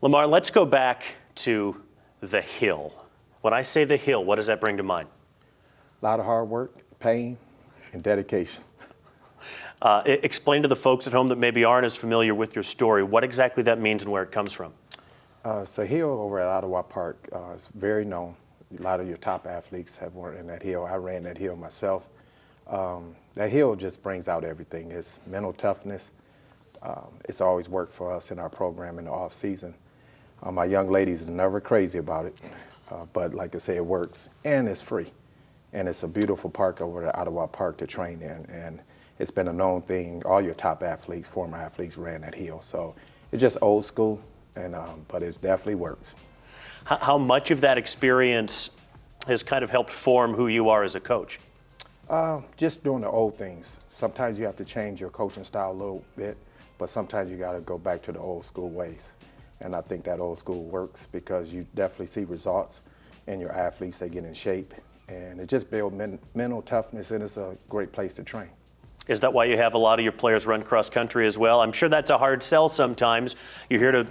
Lamar, let's go back to the Hill. When I say the Hill, what does that bring to mind? A lot of hard work, pain, and dedication. Explain to the folks at home that maybe aren't as familiar with your story what exactly that means and where it comes from. So Hill over at Ottawa Park is very known. A lot of your top athletes have worked in that hill. I ran that hill myself. That hill just brings out everything. It's mental toughness. It's always worked for us in our program in the off season. My young ladies are never crazy about it, but like I say, it works and it's free. And it's a beautiful park over at Ottawa Park to train in. And it's been a known thing. All your top athletes, former athletes, ran that hill. So it's just old school, and but it definitely works. How much of that experience has kind of helped form who you are as a coach? Just doing the old things. Sometimes you have to change your coaching style a little bit, but sometimes you got to go back to the old school ways. And I think that old school works because you definitely see results in your athletes. They get in shape, and it just builds mental toughness, and it's a great place to train. Is that why you have a lot of your players run cross country as well? I'm sure that's a hard sell sometimes. You're here to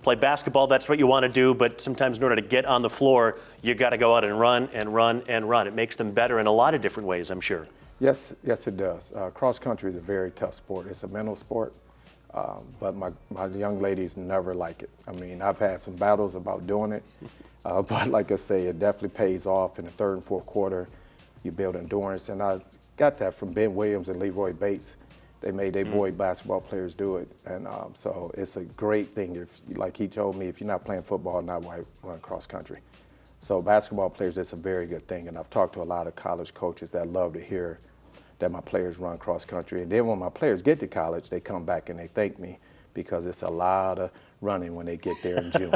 play basketball, that's what you want to do, but sometimes in order to get on the floor, you got to go out and run and run and run. It makes them better in a lot of different ways, I'm sure. Yes, it does. Cross country is a very tough sport. It's a mental sport, but my young ladies never like it. I mean, I've had some battles about doing it, but like I say, it definitely pays off in the third and fourth quarter. You build endurance, and I got that from Ben Williams and Leroy Bates. They made their boy basketball players do it, and so it's a great thing. If, like he told me, if you're not playing football, not why run cross country. So basketball players, it's a very good thing, and I've talked to a lot of college coaches that love to hear that my players run cross country. And then when my players get to college, they come back and they thank me because it's a lot of running when they get there in June.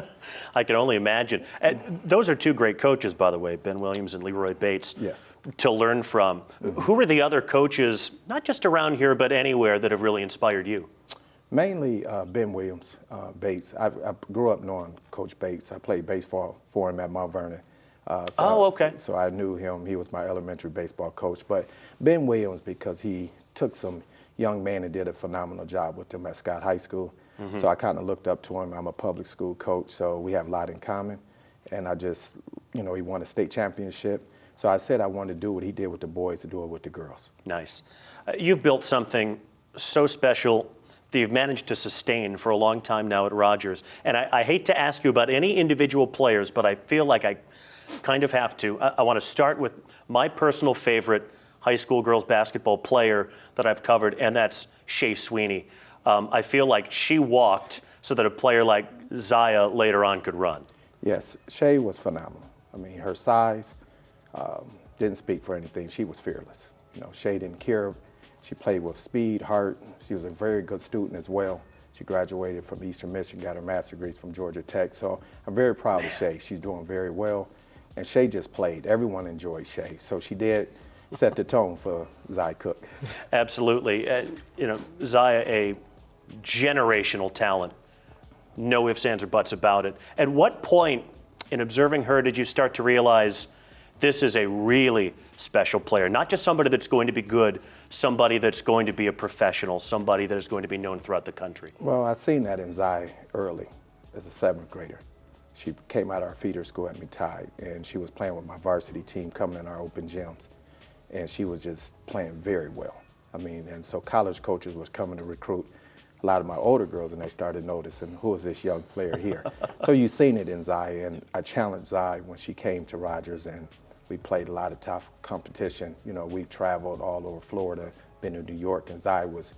I can only imagine. And those are two great coaches, by the way, Ben Williams and Leroy Bates, yes, to learn from. Who are the other coaches, not just around here, but anywhere, that have really inspired you? Mainly Ben Williams, Bates. I grew up knowing Coach Bates. I played baseball for him at Mount Vernon. Okay. So I knew him. He was my elementary baseball coach. But Ben Williams, because he took some young man and did a phenomenal job with them at Scott High School. So I kind of looked up to him. I'm a public school coach, so we have a lot in common. And I just, he won a state championship. So I said I wanted to do what he did with the boys to do it with the girls. Nice. You've built something so special that you've managed to sustain for a long time now at Rogers. And I hate to ask you about any individual players, but I feel like I kind of have to. I want to start with my personal favorite high school girls basketball player that I've covered, and that's Shea Sweeney. I feel like she walked so that a player like Zaya later on could run. Yes, Shea was phenomenal. I mean, her size didn't speak for anything. She was fearless. Shea didn't care. She played with speed, heart. She was a very good student as well. She graduated from Eastern Michigan, got her master's degrees from Georgia Tech. So I'm very proud of Shea. She's doing very well. And Shea just played. Everyone enjoyed Shea. So she did set the tone for Zaya Cook. Absolutely. Zaya, a generational talent. No ifs, ands, or buts about it. At what point in observing her did you start to realize this is a really special player? Not just somebody that's going to be good, somebody that's going to be a professional, somebody that is going to be known throughout the country. Well, I seen that in Zaya early as a 7th grader. She came out of our feeder school at McTighe, and she was playing with my varsity team coming in our open gyms. And she was just playing very well. I mean, and so college coaches was coming to recruit a lot of my older girls, and they started noticing, who is this young player here? So you've seen it in Zaya, and I challenged Zaya when she came to Rogers, and we played a lot of tough competition. We traveled all over Florida, been to New York, and Zaya was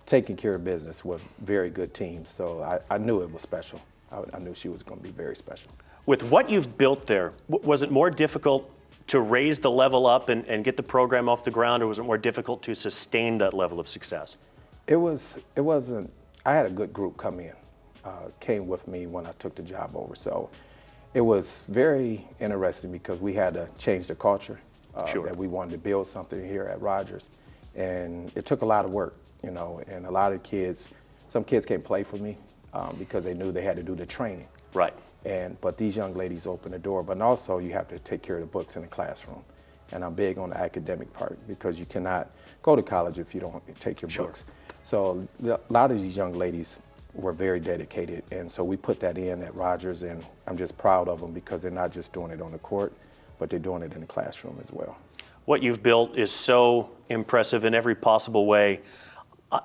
taking care of business with very good teams. So I knew it was special. I knew she was going to be very special. With what you've built there, was it more difficult to raise the level up and get the program off the ground, or was it more difficult to sustain that level of success? It wasn't. I had a good group come in, came with me when I took the job over. So it was very interesting because we had to change the culture, that we wanted to build something here at Rogers. And it took a lot of work, and a lot of kids, some kids can't play for me because they knew they had to do the training. Right. But these young ladies opened the door. But also you have to take care of the books in the classroom. And I'm big on the academic part because you cannot go to college if you don't take your books. So a lot of these young ladies, were very dedicated, and so we put that in at Rogers, and I'm just proud of them because they're not just doing it on the court, but they're doing it in the classroom as well. What you've built is so impressive in every possible way.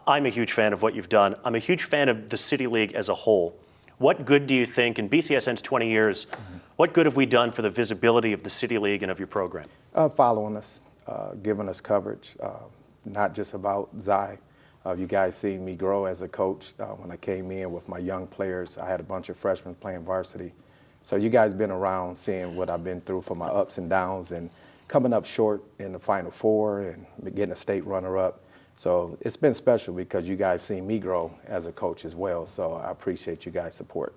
I'm a huge fan of what you've done. I'm a huge fan of the City League as a whole. What good do you think, in BCSN's 20 years, what good have we done for the visibility of the City League and of your program? Following us, giving us coverage, not just about Zy. You guys seen me grow as a coach. When I came in with my young players, I had a bunch of freshmen playing varsity. So you guys been around seeing what I've been through for my ups and downs and coming up short in the Final Four and getting a state runner-up. So it's been special because you guys seen me grow as a coach as well. So I appreciate you guys' support.